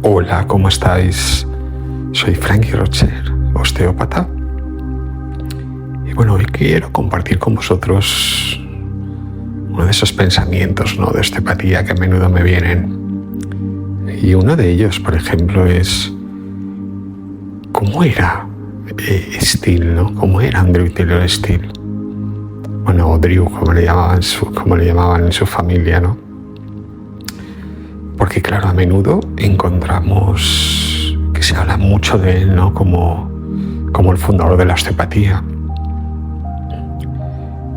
Hola, ¿cómo estáis? Soy Frankie Rocher, osteópata. Y bueno, hoy quiero compartir con vosotros uno de esos pensamientos, ¿no?, de osteopatía que a menudo me vienen. Y uno de ellos, por ejemplo, es ¿cómo era Steele, ¿no? ¿Cómo era Andrew Taylor Steele? Bueno, o Drew, como le llamaban en su familia, ¿no? Porque claro, a menudo encontramos que se habla mucho de él, ¿no?, como el fundador de la osteopatía.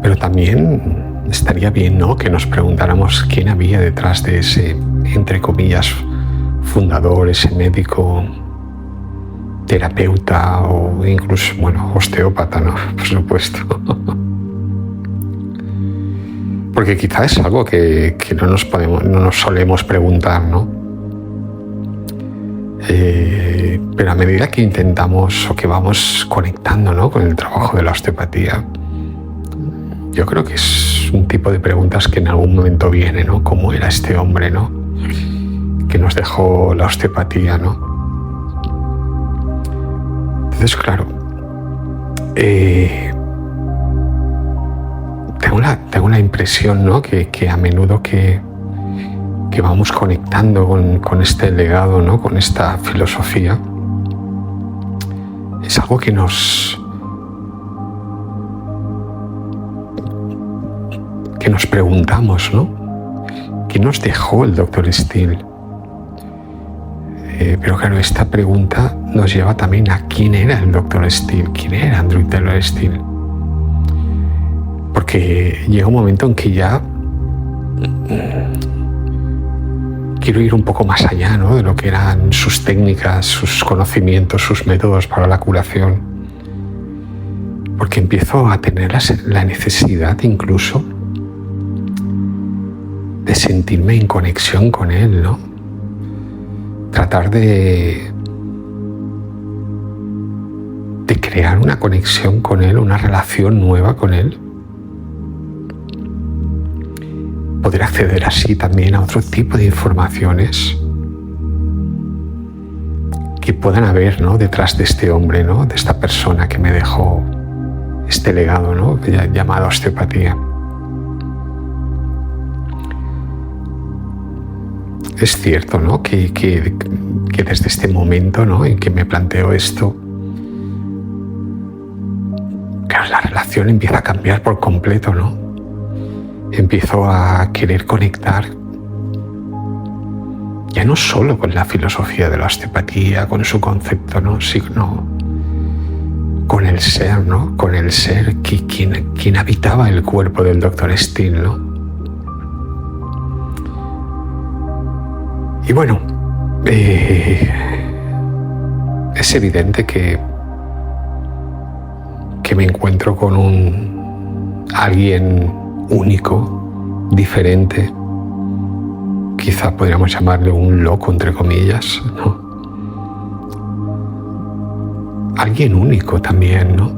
Pero también estaría bien, ¿no?, que nos preguntáramos quién había detrás de ese, entre comillas, fundador, ese médico, terapeuta o incluso, bueno, osteópata, ¿no?, por supuesto. Porque quizá es algo que no nos solemos preguntar, ¿no? Pero a medida que intentamos o que vamos conectando, ¿no?, con el trabajo de la osteopatía, yo creo que es un tipo de preguntas que en algún momento viene, ¿no? ¿Cómo era este hombre, ¿no?, que nos dejó la osteopatía, ¿no? Entonces, claro, tengo la impresión, ¿no?, que a menudo que vamos conectando con este legado, ¿no?, con esta filosofía, es algo que nos preguntamos, ¿no? ¿Qué nos dejó el Dr. Steele? Pero claro, esta pregunta nos lleva también a quién era el Dr. Steele, quién era Andrew Taylor Steele. Porque llega un momento en que ya quiero ir un poco más allá, ¿no?, de lo que eran sus técnicas, sus conocimientos, sus métodos para la curación. Porque empiezo a tener la necesidad incluso de sentirme en conexión con él, ¿no? Tratar de crear una conexión con él, una relación nueva con él. Poder acceder así también a otro tipo de informaciones que puedan haber, ¿no?, detrás de este hombre, ¿no?, de esta persona que me dejó este legado, ¿no?, llamado osteopatía. Es cierto, ¿no?, que desde este momento, ¿no?, en que me planteo esto, claro, la relación empieza a cambiar por completo, ¿no? Empiezo a querer conectar ya no solo con la filosofía de la osteopatía, con su concepto, ¿no?, sino con el ser, ¿no?, con el ser quien habitaba el cuerpo del Dr. Steele, ¿no? Y bueno, es evidente que me encuentro con alguien único, diferente, quizá podríamos llamarle un loco, entre comillas, ¿no? Alguien único también, ¿no?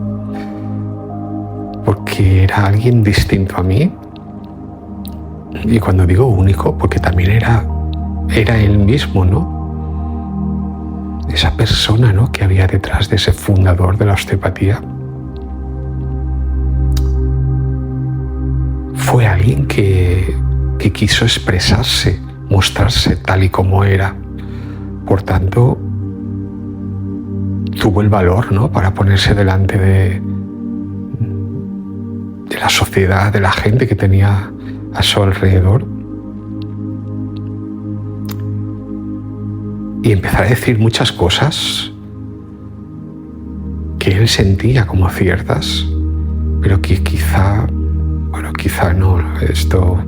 Porque era alguien distinto a mí. Y cuando digo único, porque también era él mismo, ¿no? Esa persona, ¿no?, que había detrás de ese fundador de la osteopatía. Fue alguien que quiso expresarse, mostrarse tal y como era. Por tanto, tuvo el valor, ¿no?, para ponerse delante de la sociedad, de la gente que tenía a su alrededor, y empezar a decir muchas cosas que él sentía como ciertas, pero que quizá no, esto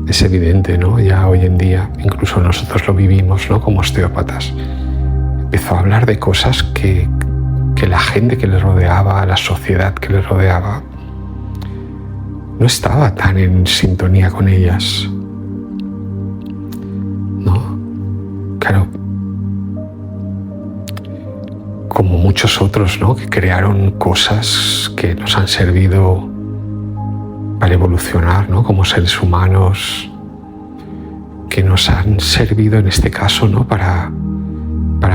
es evidente, ¿no?, ya hoy en día, incluso nosotros lo vivimos, ¿no?, como osteópatas. Empezó a hablar de cosas que la gente que le rodeaba, la sociedad que le rodeaba, no estaba tan en sintonía con ellas, ¿no? Claro, como muchos otros, ¿no?, que crearon cosas que nos han servido para evolucionar, ¿no?, como seres humanos, que nos han servido en este caso, ¿no?, para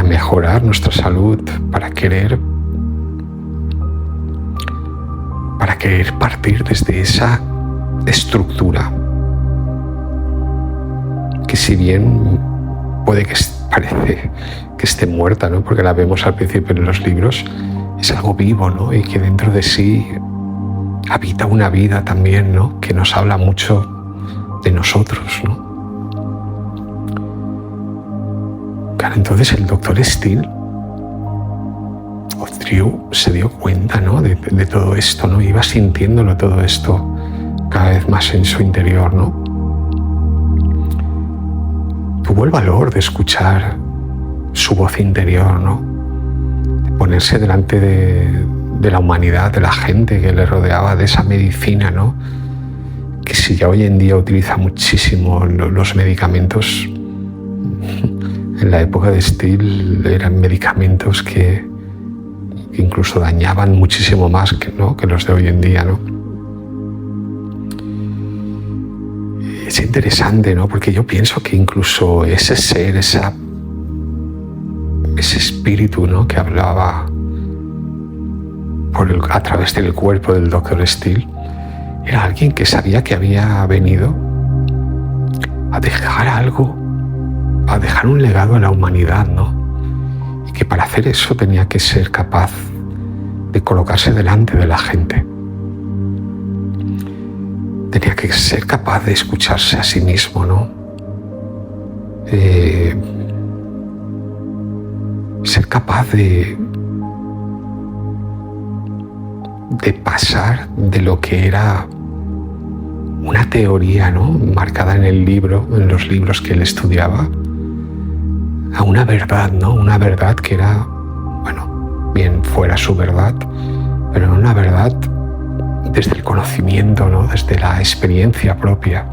mejorar nuestra salud, para querer partir desde esa estructura que, si bien puede que parece que esté muerta, ¿no? Porque la vemos al principio en los libros, es algo vivo, ¿no? Y que dentro de sí habita una vida también, ¿no? Que nos habla mucho de nosotros, ¿no? Claro, entonces el Dr. Steele o Drew se dio cuenta, ¿no? de todo esto, ¿no? Iba sintiéndolo todo esto cada vez más en su interior, ¿no? Tuvo el valor de escuchar su voz interior, ¿no? De ponerse delante de la humanidad, de la gente que le rodeaba, de esa medicina, ¿no? Que si ya hoy en día utiliza muchísimo los medicamentos, en la época de Steele eran medicamentos que incluso dañaban muchísimo más que los de hoy en día, ¿no? Es interesante, ¿no? Porque yo pienso que incluso ese ser, ese espíritu, ¿no? Que hablaba a través del cuerpo del Dr. Steele, era alguien que sabía que había venido a dejar algo, a dejar un legado a la humanidad, ¿no? Y que para hacer eso tenía que ser capaz de colocarse delante de la gente. Tenía que ser capaz de escucharse a sí mismo, ¿no? Ser capaz de pasar de lo que era una teoría, ¿no? Marcada en los libros que él estudiaba, a una verdad, ¿no? Una verdad que era, bueno, bien fuera su verdad, pero una verdad desde el conocimiento, ¿no? Desde la experiencia propia,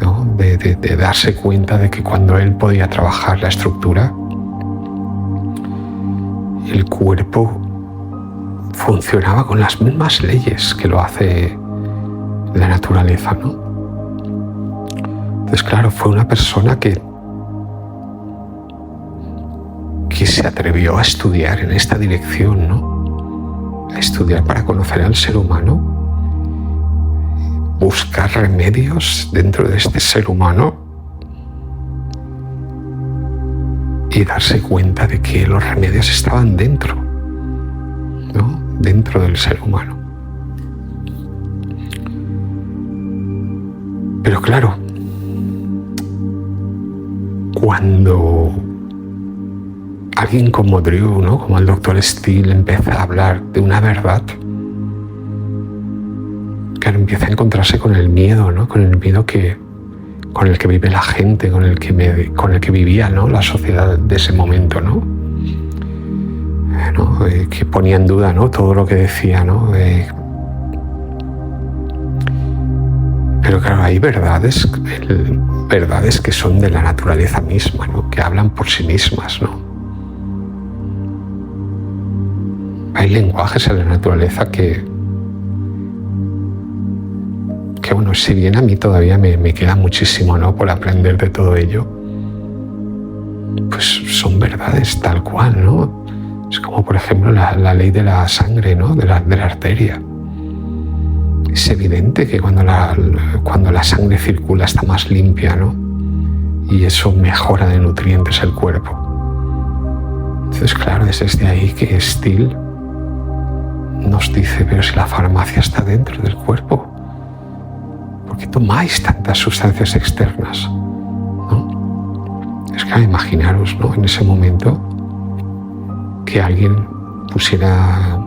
¿no? De darse cuenta de que cuando él podía trabajar la estructura, el cuerpo funcionaba con las mismas leyes que lo hace la naturaleza, ¿no? Entonces, claro, fue una persona que se atrevió a estudiar en esta dirección, ¿no? A estudiar para conocer al ser humano, buscar remedios dentro de este ser humano y darse cuenta de que los remedios estaban dentro, ¿no? Dentro del ser humano. Pero claro, cuando alguien como Drew, ¿no? Como el Dr. Steele, empieza a hablar de una verdad, claro, empieza a encontrarse con el miedo, ¿no? Con el miedo con el que vive la gente, con el que vivía, ¿no? La sociedad de ese momento, ¿no? Que ponía en duda, ¿no? Todo lo que decía, ¿no? Pero claro, hay verdades que son de la naturaleza misma, ¿no? Que hablan por sí mismas, ¿no? Hay lenguajes en la naturaleza que bueno, si bien a mí todavía me queda muchísimo, ¿no? Por aprender de todo ello, pues son verdades tal cual, ¿no? Es como, por ejemplo, la ley de la sangre, ¿no? De la arteria. Es evidente que cuando la sangre circula está más limpia, ¿no? Y eso mejora de nutrientes el cuerpo. Entonces, claro, es desde ahí que Steele nos dice, pero si la farmacia está dentro del cuerpo, ¿por qué tomáis tantas sustancias externas? ¿No? Es que imaginaros, ¿no? En ese momento que alguien pusiera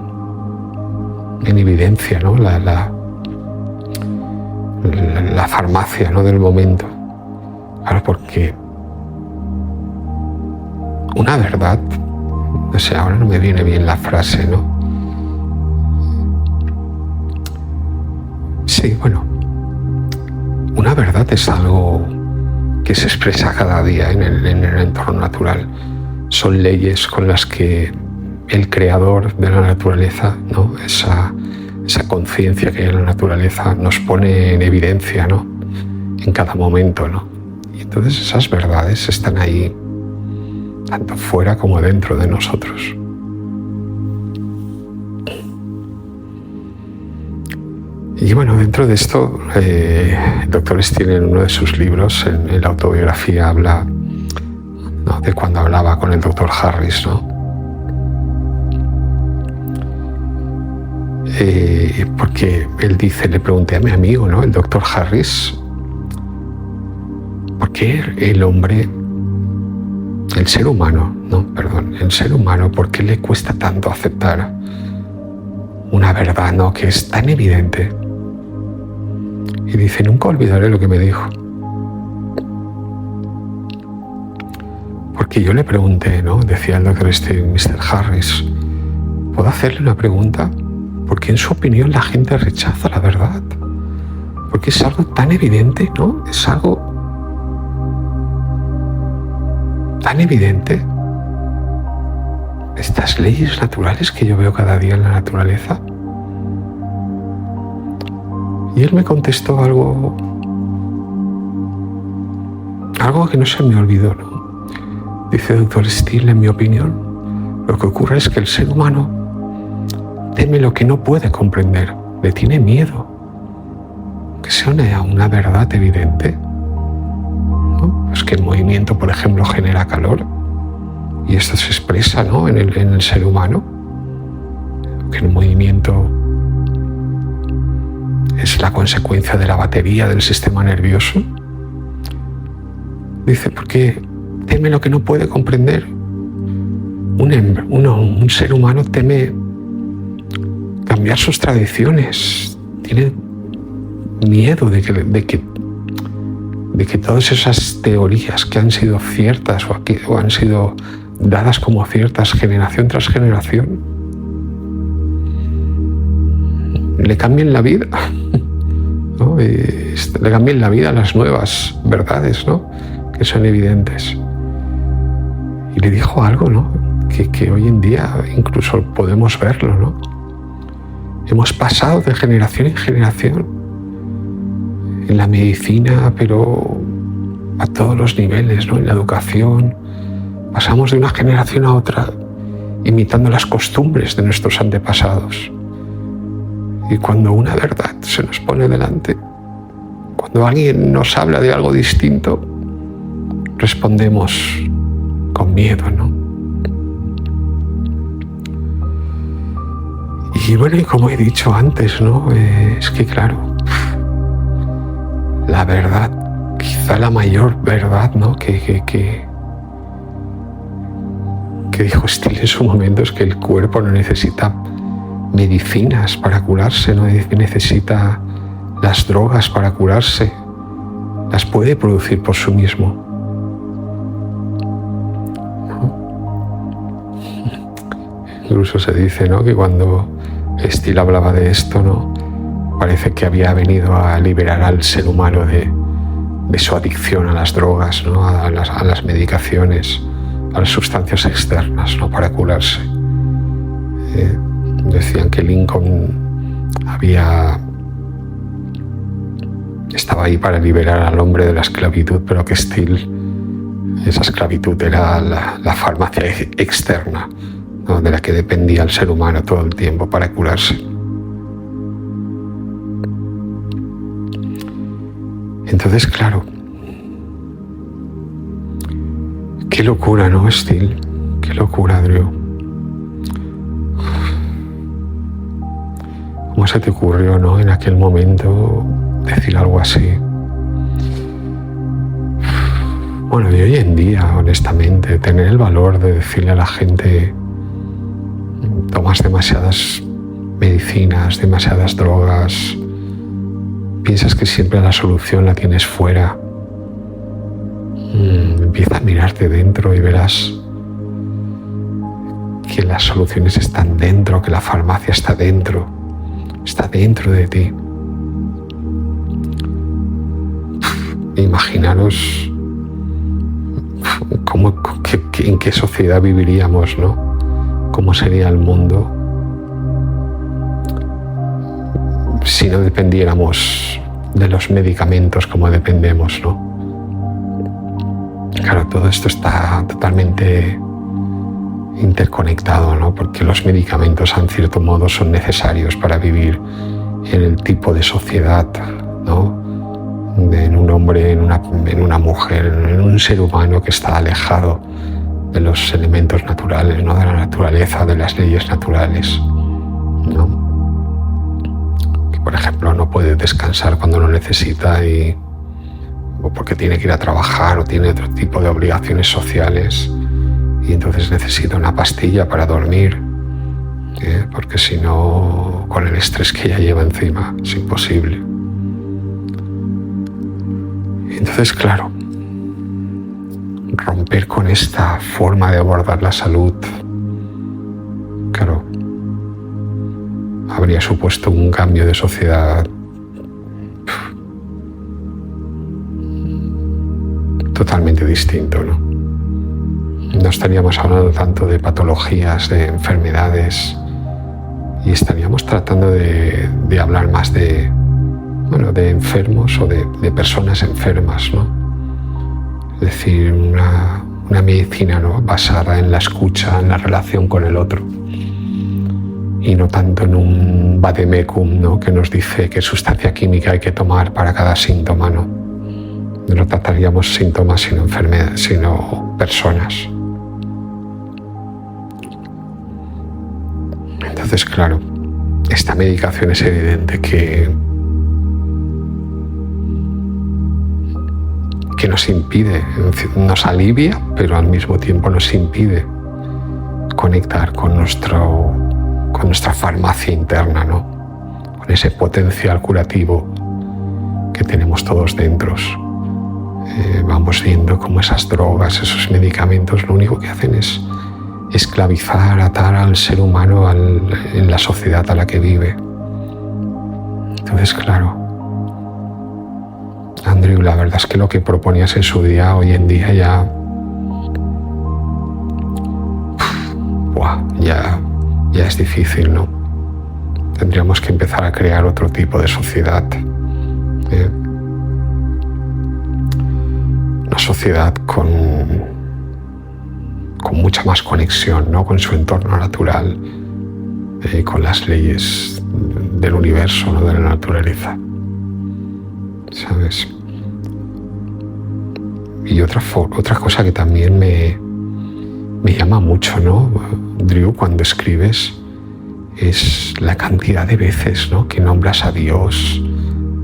en evidencia, ¿no? la farmacia, ¿no? Del momento. Claro, porque una verdad, no sé, ahora no me viene bien la frase, ¿no? Sí, bueno, una verdad es algo que se expresa cada día en el entorno natural. Son leyes con las que el creador de la naturaleza, ¿no? Esa conciencia que hay en la naturaleza nos pone en evidencia, ¿no? En cada momento, ¿no? Y entonces esas verdades están ahí tanto fuera como dentro de nosotros. Y bueno, dentro de esto, el doctor Steele en uno de sus libros, en la autobiografía, habla, ¿no?, de cuando hablaba con el doctor Harris, ¿no? Porque él dice, le pregunté a mi amigo, ¿no?, el doctor Harris, ¿por qué el hombre, el ser humano, ¿por qué le cuesta tanto aceptar una verdad, ¿no?, que es tan evidente? Y dice, nunca olvidaré lo que me dijo. Porque yo le pregunté, ¿no?, decía el doctor Mr. Harris, ¿puedo hacerle una pregunta? ¿Por qué en su opinión la gente rechaza la verdad? Porque es algo tan evidente, ¿no? Es algo tan evidente. Estas leyes naturales que yo veo cada día en la naturaleza. Y él me contestó algo que no se me olvidó, ¿no? Dice, doctor Steele, en mi opinión, lo que ocurre es que el ser humano teme lo que no puede comprender, le tiene miedo. Que sea una verdad evidente, ¿no? Pues que el movimiento, por ejemplo, genera calor, y esto se expresa, ¿no?, en el ser humano, que el movimiento es la consecuencia de la batería del sistema nervioso. Dice, porque teme lo que no puede comprender. Un ser humano teme cambiar sus tradiciones, tiene miedo de que todas esas teorías que han sido ciertas o han sido dadas como ciertas generación tras generación, le cambien la vida, ¿no? Le cambien la vida a las nuevas verdades, ¿no?, que son evidentes. Y le dijo algo, ¿no?, que hoy en día incluso podemos verlo, ¿no? Hemos pasado de generación en generación en la medicina, pero a todos los niveles, ¿no?, en la educación. Pasamos de una generación a otra imitando las costumbres de nuestros antepasados. Y cuando una verdad se nos pone delante, cuando alguien nos habla de algo distinto, respondemos con miedo, ¿no? Y bueno, y como he dicho antes, ¿no?, es que claro, la verdad, quizá la mayor verdad, ¿no?, que dijo Steele en su momento, es que el cuerpo no necesita medicinas para curarse, no necesita las drogas para curarse, las puede producir por sí mismo, ¿no? Incluso se dice, ¿no?, que cuando Steele hablaba de esto, ¿no?, parece que había venido a liberar al ser humano de su adicción a las drogas, ¿no?, a las medicaciones, a las sustancias externas, ¿no?, para curarse. Decían que Lincoln estaba ahí para liberar al hombre de la esclavitud, pero que Steele, esa esclavitud era la farmacia externa, ¿no?, de la que dependía el ser humano todo el tiempo para curarse. Entonces, claro, qué locura, ¿no, Steele? Qué locura, Drew. ¿Cómo se te ocurrió, ¿no?, en aquel momento decir algo así? Bueno, y hoy en día, honestamente, tener el valor de decirle a la gente, tomas demasiadas medicinas, demasiadas drogas, piensas que siempre la solución la tienes fuera. Empieza a mirarte dentro y verás que las soluciones están dentro, que la farmacia está dentro de ti. Imaginaros en qué sociedad viviríamos, ¿no? ¿Cómo sería el mundo si no dependiéramos de los medicamentos como dependemos, ¿no? Claro, todo esto está totalmente interconectado, ¿no? Porque los medicamentos, en cierto modo, son necesarios para vivir en el tipo de sociedad, ¿no? En un hombre, en una mujer, en un ser humano que está alejado de los elementos naturales, ¿no? De la naturaleza, de las leyes naturales, ¿no? Que, por ejemplo, no puede descansar cuando lo necesita o porque tiene que ir a trabajar o tiene otro tipo de obligaciones sociales y entonces necesita una pastilla para dormir, porque si no, con el estrés que ya lleva encima, es imposible. Entonces, claro, romper con esta forma de abordar la salud, claro, habría supuesto un cambio de sociedad totalmente distinto, ¿no? No estaríamos hablando tanto de patologías, de enfermedades, y estaríamos tratando de hablar más de enfermos o de personas enfermas, ¿no? Es decir, una medicina, ¿no? Basada en la escucha, en la relación con el otro, y no tanto en un vademecum, ¿no? Que nos dice qué sustancia química hay que tomar para cada síntoma, ¿no? No trataríamos síntomas sino enfermedades, sino personas. Entonces, claro, esta medicación es evidente que nos impide, nos alivia, pero al mismo tiempo nos impide conectar con nuestra farmacia interna, ¿no? Con ese potencial curativo que tenemos todos dentro. Vamos viendo cómo esas drogas, esos medicamentos, lo único que hacen es esclavizar, atar al ser humano en la sociedad a la que vive. Entonces, claro, Andrew, la verdad es que lo que proponías en su día, hoy en día ya es difícil, ¿no? Tendríamos que empezar a crear otro tipo de sociedad. Una sociedad con mucha más conexión, ¿no? Con su entorno natural, con las leyes del universo, ¿no? De la naturaleza, ¿sabes? Y otra cosa que también me llama mucho, ¿no, Drew, cuando escribes, es la cantidad de veces, ¿no? Que nombras a Dios,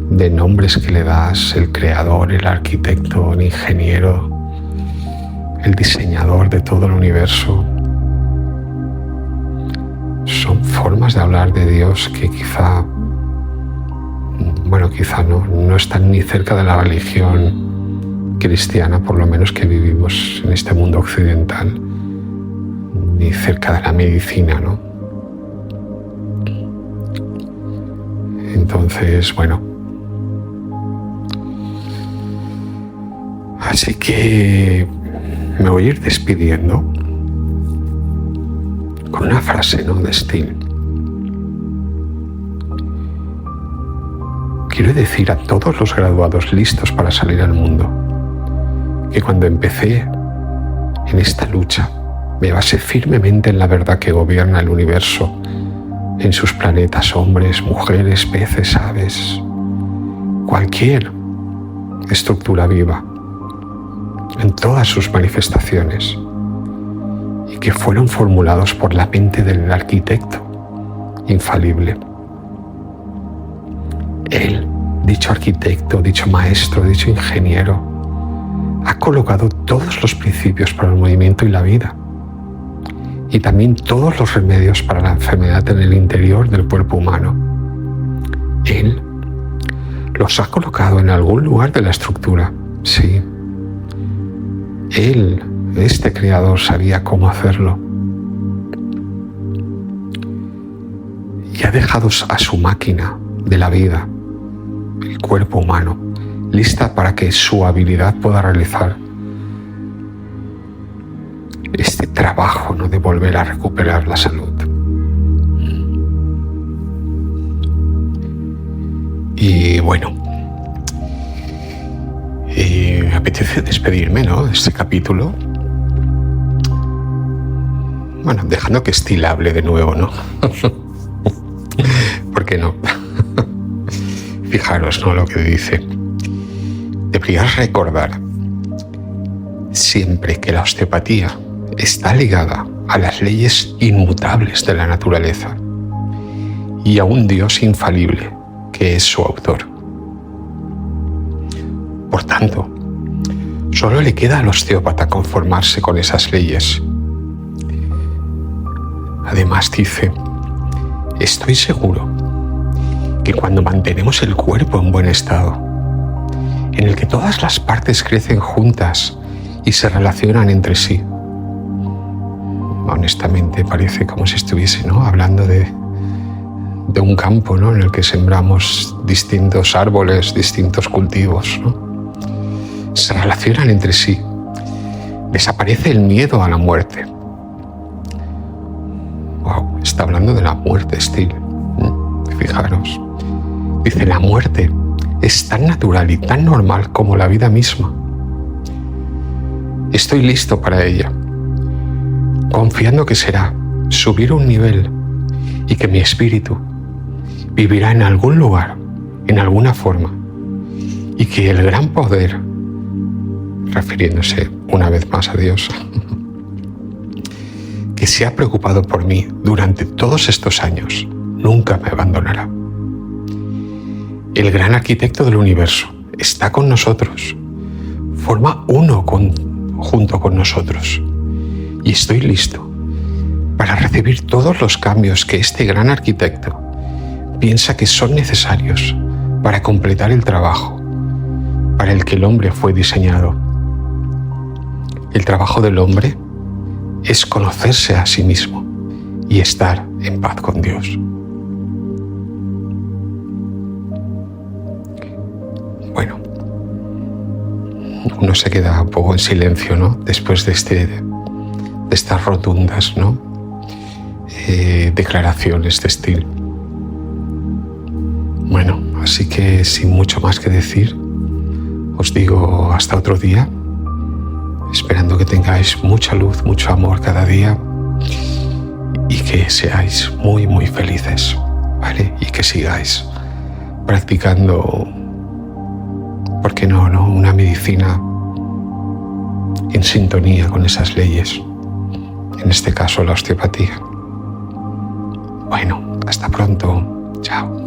de nombres que le das: el creador, el arquitecto, el ingeniero, el diseñador de todo el universo. Son formas de hablar de Dios que quizá no están ni cerca de la religión cristiana, por lo menos que vivimos en este mundo occidental, ni cerca de la medicina, ¿no? Entonces, bueno, así que me voy a ir despidiendo con una frase, ¿no? De Steele. Quiero decir a todos los graduados listos para salir al mundo que cuando empecé en esta lucha me basé firmemente en la verdad que gobierna el universo, en sus planetas, hombres, mujeres, peces, aves, cualquier estructura viva, en todas sus manifestaciones, y que fueron formulados por la mente del arquitecto infalible. Él, dicho arquitecto, dicho maestro, dicho ingeniero, ha colocado todos los principios para el movimiento y la vida, y también todos los remedios para la enfermedad en el interior del cuerpo humano. Él los ha colocado en algún lugar de la estructura, sí. Él, este creador, sabía cómo hacerlo. Y ha dejado a su máquina de la vida, el cuerpo humano, lista para que su habilidad pueda realizar este trabajo, ¿no? De volver a recuperar la salud. Y bueno, Me apetece despedirme, ¿no?, de este capítulo. Bueno, dejando que Steel hable de nuevo, ¿no? ¿Por qué no? Fijaros, ¿no?, lo que dice. Deberías recordar siempre que la osteopatía está ligada a las leyes inmutables de la naturaleza y a un Dios infalible que es su autor. Por tanto, solo le queda al osteópata conformarse con esas leyes. Además dice, estoy seguro que cuando mantenemos el cuerpo en buen estado, en el que todas las partes crecen juntas y se relacionan entre sí, honestamente parece como si estuviese, ¿no?, hablando de un campo, ¿no?, en el que sembramos distintos árboles, distintos cultivos, ¿no? Se relacionan entre sí. Desaparece el miedo a la muerte. Wow, está hablando de la muerte, Steel. Fijaros. Dice, la muerte es tan natural y tan normal como la vida misma. Estoy listo para ella, confiando que será subir un nivel y que mi espíritu vivirá en algún lugar, en alguna forma, y que el gran poder, refiriéndose una vez más a Dios, que se ha preocupado por mí durante todos estos años, nunca me abandonará. El gran arquitecto del universo está con nosotros, forma uno junto con nosotros, y estoy listo para recibir todos los cambios que este gran arquitecto piensa que son necesarios para completar el trabajo para el que el hombre fue diseñado. El trabajo del hombre es conocerse a sí mismo y estar en paz con Dios. Bueno, uno se queda un poco en silencio, ¿no?, después de estas rotundas, ¿no?, declaraciones de Steel. Bueno, así que sin mucho más que decir, os digo hasta otro día, esperando que tengáis mucha luz, mucho amor cada día y que seáis muy, muy felices, ¿vale? Y que sigáis practicando, ¿por qué no, una medicina en sintonía con esas leyes, en este caso la osteopatía. Bueno, hasta pronto. Chao.